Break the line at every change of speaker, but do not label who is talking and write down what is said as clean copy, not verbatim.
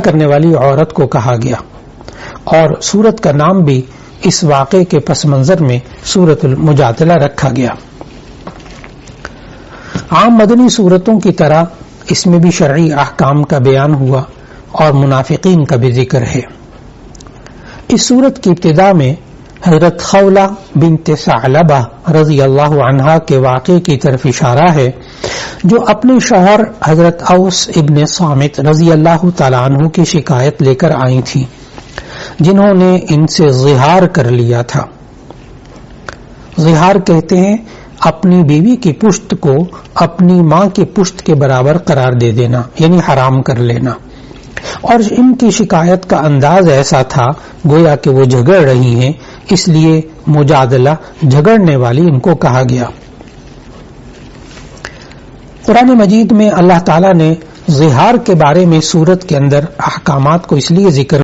کرنے والی عورت کو کہا گیا، اور سورت کا نام بھی اس واقعے کے پس منظر میں سورۃ المجادلہ رکھا گیا۔ عام مدنی سورتوں کی طرح اس میں بھی شرعی احکام کا بیان ہوا اور منافقین کا بھی ذکر ہے۔ اس سورت کی ابتدا میں حضرت خولہ بنت ثعلبہ رضی اللہ عنہا کے واقعے کی طرف اشارہ ہے، جو اپنے شوہر حضرت اوس ابن صامت رضی اللہ تعالیٰ عنہ کی شکایت لے کر آئی تھی، جنہوں نے ان سے ظہار کر لیا تھا۔ ظہار کہتے ہیں اپنی بیوی کی پشت کو اپنی ماں کی پشت کے برابر قرار دے دینا، یعنی حرام کر لینا، اور ان کی شکایت کا انداز ایسا تھا گویا کہ وہ جھگڑ رہی ہیں، اس لیے مجادلہ جھگڑنے والی ان کو کہا گیا۔ قرآن مجید میں اللہ تعالیٰ نے ظہار کے بارے میں سورت کے اندر احکامات کو اس لیے ذکر